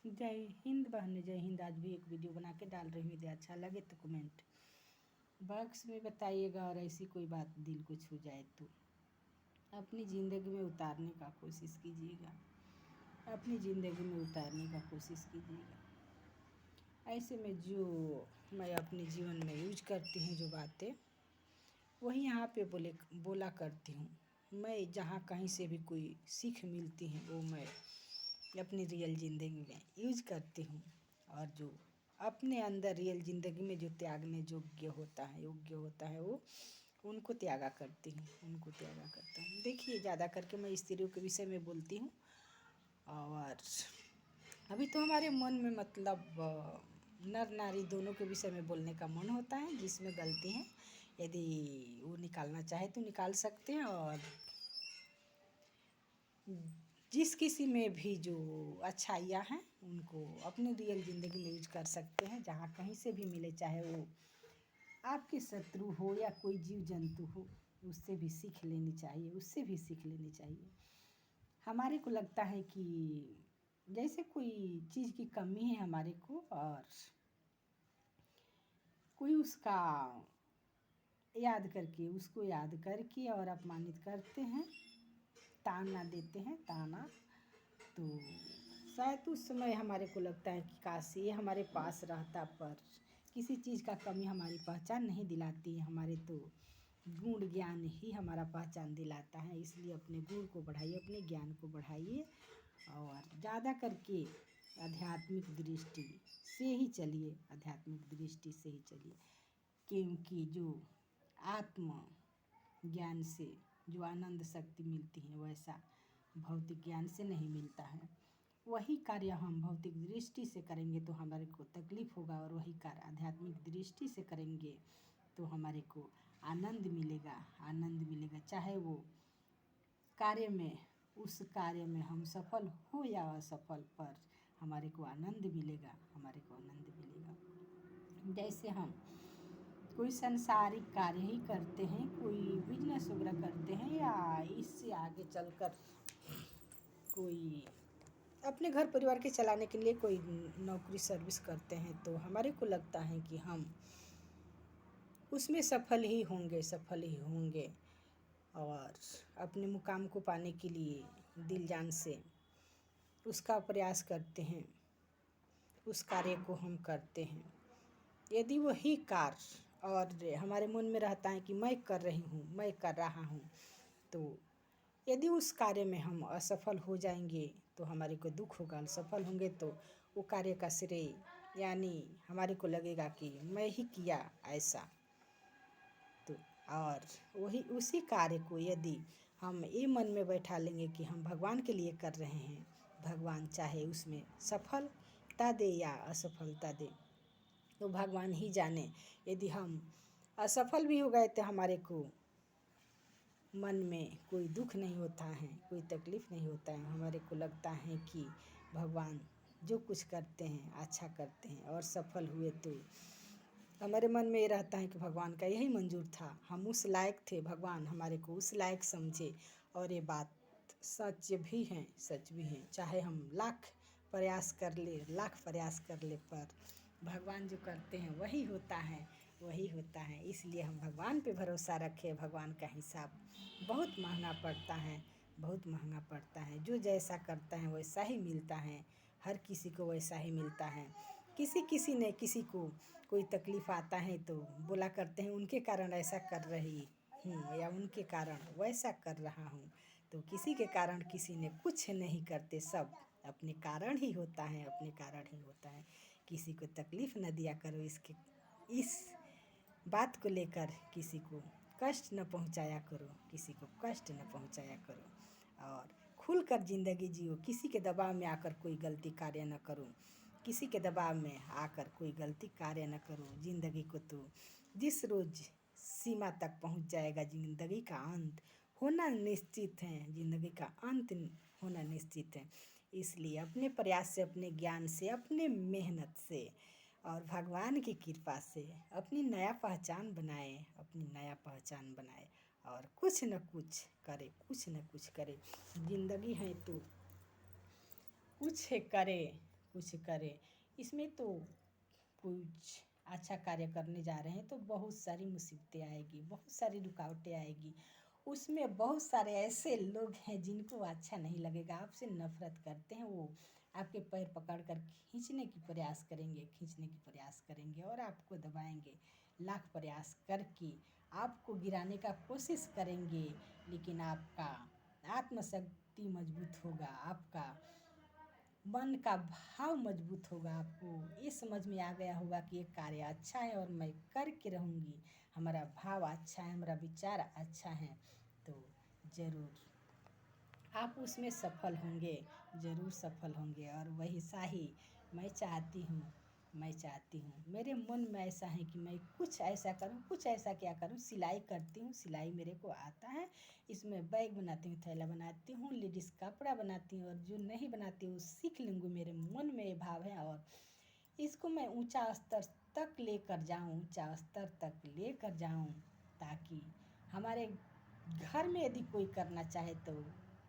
जय हिंद बहन, जय हिंद। आज भी एक वीडियो बना के डाल रही हूँ। यदि अच्छा लगे तो कमेंट बॉक्स में बताइएगा, और ऐसी कोई बात दिल को छू जाए तो अपनी ज़िंदगी में उतारने का कोशिश कीजिएगा, अपनी ज़िंदगी में उतारने का कोशिश कीजिएगा। ऐसे में जो मैं अपने जीवन में यूज करती हूँ जो बातें, वही यहाँ पे बोला करती हूँ। मैं जहाँ कहीं से भी कोई सीख मिलती है वो मैं अपनी रियल ज़िंदगी में यूज करती हूँ, और जो अपने अंदर रियल ज़िंदगी में जो त्यागने योग्य होता है वो उनको त्यागा करती हूँ, उनको त्यागा करता हूँ। देखिए, ज़्यादा करके मैं स्त्रियों के विषय में बोलती हूँ, और अभी तो हमारे मन में मतलब नर नारी दोनों के विषय में बोलने का मन होता है। जिसमें गलती है यदि वो निकालना चाहे तो निकाल सकते हैं, और जिस किसी में भी जो अच्छाइयाँ हैं उनको अपनी रियल ज़िंदगी में यूज कर सकते हैं। जहाँ कहीं से भी मिले, चाहे वो आपके शत्रु हो या कोई जीव जंतु हो, उससे भी सीख लेनी चाहिए, उससे भी सीख लेनी चाहिए। हमारे को लगता है कि जैसे कोई चीज़ की कमी है हमारे को, और कोई उसको याद करके और अपमानित करते हैं, ताना देते हैं, ताना, तो शायद उस समय हमारे को लगता है कि काश ये हमारे पास रहता, पर किसी चीज़ का कमी हमारी पहचान नहीं दिलाती है। हमारे तो गुण ज्ञान ही हमारा पहचान दिलाता है। इसलिए अपने गुण को बढ़ाइए, अपने ज्ञान को बढ़ाइए, और ज़्यादा करके आध्यात्मिक दृष्टि से ही चलिए, आध्यात्मिक दृष्टि से ही चलिए। क्योंकि जो आत्म ज्ञान से जो आनंद शक्ति मिलती है, वैसा भौतिक ज्ञान से नहीं मिलता है। वही कार्य हम भौतिक दृष्टि से करेंगे तो हमारे को तकलीफ होगा, और वही कार्य आध्यात्मिक दृष्टि से करेंगे तो हमारे को आनंद मिलेगा। चाहे वो कार्य में, उस कार्य में हम सफल हो या असफल, पर हमारे को आनंद मिलेगा। जैसे हम कोई सांसारिक कार्य ही करते हैं, कोई बिजनेस वगैरह करते हैं, या इससे आगे चलकर कोई अपने घर परिवार के चलाने के लिए कोई नौकरी सर्विस करते हैं, तो हमारे को लगता है कि हम उसमें सफल ही होंगे, और अपने मुकाम को पाने के लिए दिल जान से उसका प्रयास करते हैं, उस कार्य को हम करते हैं। यदि वही कार्य और हमारे मन में रहता है कि मैं कर रहा हूँ, तो यदि उस कार्य में हम असफल हो जाएंगे तो हमारे को दुख होगा। सफल होंगे तो वो कार्य का श्रेय, यानी हमारे को लगेगा कि मैं ही किया ऐसा। तो और वही उसी कार्य को यदि हम ये मन में बैठा लेंगे कि हम भगवान के लिए कर रहे हैं, भगवान चाहे उसमें सफलता दे या असफलता दे, तो भगवान ही जाने। यदि हम असफल भी हो गए तो हमारे को मन में कोई दुख नहीं होता है, कोई तकलीफ़ नहीं होता है। हमारे को लगता है कि भगवान जो कुछ करते हैं अच्छा करते हैं, और सफल हुए तो हमारे मन में ये रहता है कि भगवान का यही मंजूर था, हम उस लायक थे, भगवान हमारे को उस लायक समझे। और ये बात सच भी है। चाहे हम लाख प्रयास कर ले, पर भगवान जो करते हैं वही होता है। इसलिए हम भगवान पे भरोसा रखें। भगवान का हिसाब बहुत महंगा पड़ता है। जो जैसा करता है वैसा ही मिलता है, हर किसी को वैसा ही मिलता है। किसी को कोई तकलीफ़ आता है तो बोला करते हैं उनके कारण ऐसा कर रही हूँ, या उनके कारण वैसा कर रहा हूँ। तो किसी के कारण किसी ने कुछ नहीं करते, सब अपने कारण ही होता है। किसी को तकलीफ़ न दिया करो, इस बात को लेकर किसी को कष्ट न पहुंचाया करो, और खुलकर ज़िंदगी जियो। किसी के दबाव में आकर कोई गलती कार्य न करो, ज़िंदगी को तो जिस रोज़ सीमा तक पहुंच जाएगा, ज़िंदगी का अंत होना निश्चित है। इसलिए अपने प्रयास से, अपने ज्ञान से, अपने मेहनत से और भगवान की कृपा से अपनी नया पहचान बनाए, और कुछ न कुछ करे। ज़िंदगी है तो कुछ करे, कुछ करें। इसमें तो कुछ अच्छा कार्य करने जा रहे हैं तो बहुत सारी मुसीबतें आएगी, बहुत सारी रुकावटें आएगी। उसमें बहुत सारे ऐसे लोग हैं जिनको अच्छा नहीं लगेगा, आपसे नफरत करते हैं। वो आपके पैर पकड़ कर खींचने की प्रयास करेंगे, खींचने की प्रयास करेंगे और आपको दबाएंगे। लाख प्रयास करके आपको गिराने का कोशिश करेंगे, लेकिन आपका आत्मशक्ति मजबूत होगा, आपका मन का भाव मजबूत होगा। आपको ये समझ में आ गया होगा कि ये कार्य अच्छा है और मैं करके रहूँगी, हमारा भाव अच्छा है, हमारा विचार अच्छा है, तो ज़रूर आप उसमें सफल होंगे, ज़रूर सफल होंगे। और वैसा ही मैं चाहती हूँ, मैं चाहती हूँ, मेरे मन में ऐसा है कि मैं कुछ ऐसा करूँ, कुछ ऐसा क्या करूँ। सिलाई करती हूँ, सिलाई मेरे को आता है, इसमें बैग बनाती हूँ, थैला बनाती हूँ, लेडीज़ कपड़ा बनाती हूँ, और जो नहीं बनाती हूँ सीख लूँगी। मेरे मन में ये भाव है और इसको मैं ऊंचा स्तर तक लेकर जाऊँ, ऊंचा स्तर तक लेकर जाऊँ, ताकि हमारे घर में यदि कोई करना चाहे तो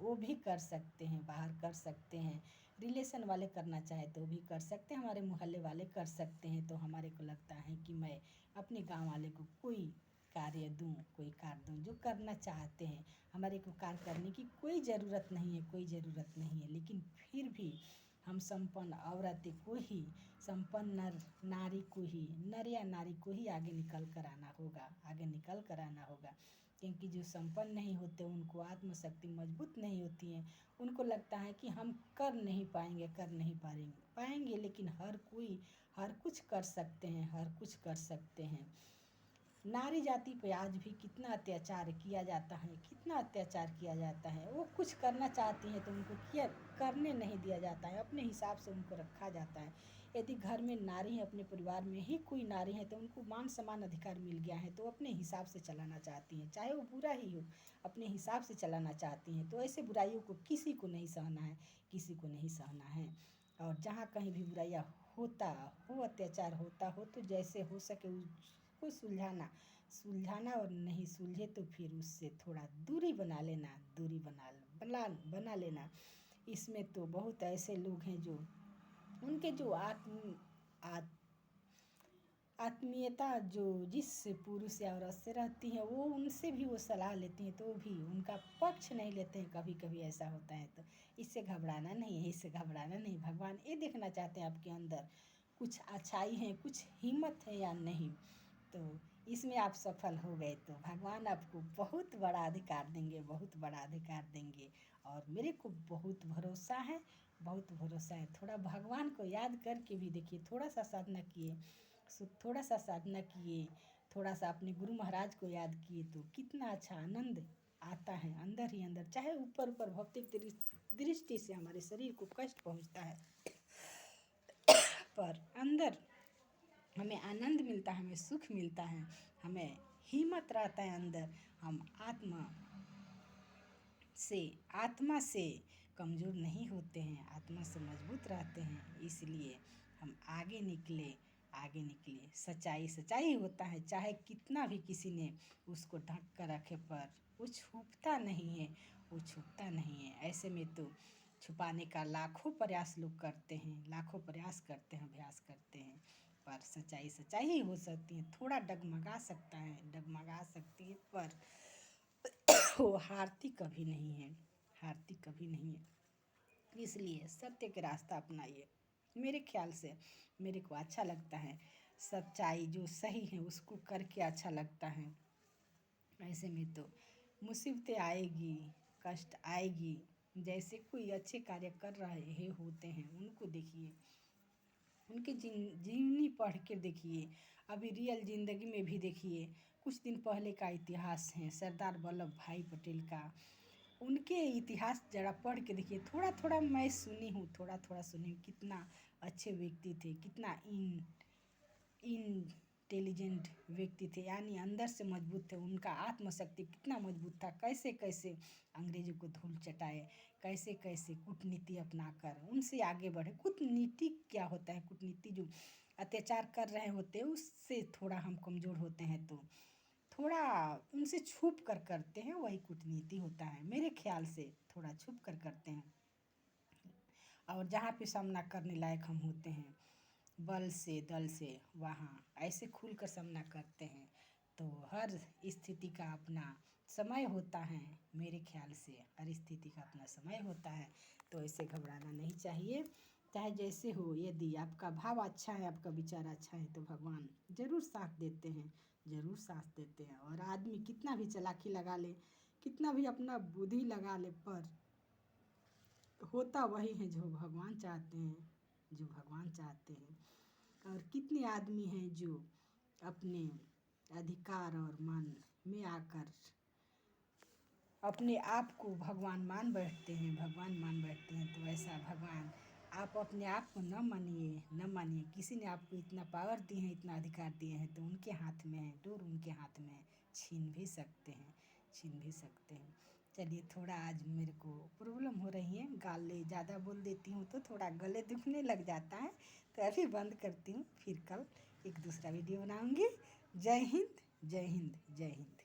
वो भी कर सकते हैं, बाहर कर सकते हैं, रिलेशन वाले करना चाहे तो भी कर सकते हैं, हमारे मोहल्ले वाले कर सकते हैं। तो हमारे को लगता है कि मैं अपने गांव वाले को कोई कार्य दूं, कोई कार्य दूं जो करना चाहते हैं। हमारे को कार्य करने की कोई ज़रूरत नहीं है, कोई ज़रूरत नहीं है, लेकिन फिर भी हम संपन्न औरतें को ही, संपन्न नर नारी को ही, नर या नारी को ही आगे निकल कर आना होगा, आगे निकल कर आना होगा। क्योंकि जो संपन्न नहीं होते उनको आत्मशक्ति मजबूत नहीं होती है, उनको लगता है कि हम कर नहीं पाएंगे, कर नहीं पाएंगे, लेकिन हर कोई हर कुछ कर सकते हैं, हर कुछ कर सकते हैं। नारी जाति पे आज भी कितना अत्याचार किया जाता है, कितना अत्याचार किया जाता है। वो कुछ करना चाहती हैं तो उनको किया करने नहीं दिया जाता है, अपने हिसाब से उनको रखा जाता है। यदि घर में नारी है, अपने परिवार में ही कोई नारी है, तो उनको मान सम्मान अधिकार मिल गया है, तो अपने हिसाब से चलाना चाहती हैं, चाहे वो बुरा ही हो, अपने हिसाब से चलाना चाहती हैं। तो ऐसे बुराइयों को किसी को नहीं सहना है, किसी को नहीं सहना है। और जहाँ कहीं भी बुराइयाँ होता हो, अत्याचार होता हो, तो जैसे हो सके उसको सुलझाना और नहीं सुलझे तो फिर उससे थोड़ा दूरी बना लेना, दूरी बना लेना। इसमें तो बहुत ऐसे लोग हैं जो उनके जो आत्मीयता जो जिस पुरुष या औरत से रहती है, वो उनसे भी वो सलाह लेती हैं तो भी उनका पक्ष नहीं लेते हैं। कभी कभी ऐसा होता है, तो इससे घबराना नहीं है, इससे घबराना नहीं। भगवान ये देखना चाहते हैं आपके अंदर कुछ अच्छाई है, कुछ हिम्मत है या नहीं। तो इसमें आप सफल हो गए तो भगवान आपको बहुत बड़ा अधिकार देंगे, बहुत बड़ा अधिकार देंगे। और मेरे को बहुत भरोसा है, बहुत भरोसा है। थोड़ा भगवान को याद करके भी देखिए, थोड़ा सा साधना किए, थोड़ा सा साधना किए, थोड़ा सा अपने गुरु महाराज को याद किए तो कितना अच्छा आनंद आता है अंदर ही अंदर। चाहे ऊपर ऊपर भौतिक दृष्टि से हमारे शरीर को कष्ट पहुंचता है, पर अंदर हमें आनंद मिलता है, हमें सुख मिलता है, हमें हिम्मत रहता है अंदर। हम आत्मा से कमज़ोर नहीं होते हैं, आत्मा से मजबूत रहते हैं। इसलिए हम आगे निकले, आगे निकले। सच्चाई सच्चाई होता है, चाहे कितना भी किसी ने उसको ढक कर रखे, पर वो छुपता नहीं है, वो छुपता नहीं है। ऐसे में तो छुपाने का लाखों प्रयास लोग करते हैं, लाखों प्रयास करते हैं, अभ्यास करते हैं, पर सच्चाई सच्चाई ही हो सकती है। थोड़ा डगमगा सकता है, डगमगा सकती है, पर वो हारती कभी नहीं है, हारती कभी नहीं है। इसलिए सत्य के रास्ता अपनाइए। मेरे ख्याल से मेरे को अच्छा लगता है, सच्चाई जो सही है उसको करके अच्छा लगता है। ऐसे में तो मुसीबतें आएगी, कष्ट आएगी। जैसे कोई अच्छे कार्य कर रहे होते हैं उनको देखिए, उनकी जीवनी पढ़ के देखिए, अभी रियल ज़िंदगी में भी देखिए। कुछ दिन पहले का इतिहास है सरदार वल्लभ भाई पटेल का, उनके इतिहास जरा पढ़ के देखिए। थोड़ा थोड़ा मैं सुनी हूँ, थोड़ा थोड़ा सुनी हूँ, कितना अच्छे व्यक्ति थे, कितना इंटेलिजेंट व्यक्ति थे, यानी अंदर से मजबूत थे। उनका आत्मशक्ति कितना मजबूत था, कैसे कैसे अंग्रेजों को धूल चटाए, कैसे कैसे कूटनीति अपनाकर उनसे आगे बढ़े। कूटनीति क्या होता है? कूटनीति जो अत्याचार कर रहे होते हैं उससे थोड़ा हम कमज़ोर होते हैं, तो थोड़ा उनसे छुप कर करते हैं, वही कूटनीति होता है। मेरे ख्याल से थोड़ा छुप कर करते हैं। और जहाँ पे सामना करने लायक हम होते हैं बल से दल से, वहाँ ऐसे खुल कर सामना करते हैं। तो हर स्थिति का अपना समय होता है, मेरे ख्याल से हर स्थिति का अपना समय होता है। तो ऐसे घबराना नहीं चाहिए, चाहे जैसे हो। यदि आपका भाव अच्छा है, आपका विचार अच्छा है, तो भगवान ज़रूर साथ देते हैं, ज़रूर साथ देते हैं। और आदमी कितना भी चालाकी लगा ले, कितना भी अपना बुद्धि लगा ले, पर होता वही है जो भगवान चाहते हैं, जो भगवान चाहते हैं। और कितने आदमी हैं जो अपने अधिकार और मन में आकर अपने आप को भगवान मान बैठते हैं, भगवान मान बैठते हैं। तो ऐसा भगवान, आप अपने आप को न मानिए, न मानिए। किसी ने आपको इतना पावर दिए हैं, इतना अधिकार दिए हैं, तो उनके हाथ में है, डोर उनके हाथ में है, छीन भी सकते हैं, छीन भी सकते हैं। चलिए, थोड़ा आज मेरे को प्रॉब्लम हो रही है, गाले ज़्यादा बोल देती हूँ तो थोड़ा गले दुखने लग जाता है। तो अभी बंद करती हूँ, फिर कल एक दूसरा वीडियो बनाऊँगी। जय हिंद, जय हिंद, जय हिंद।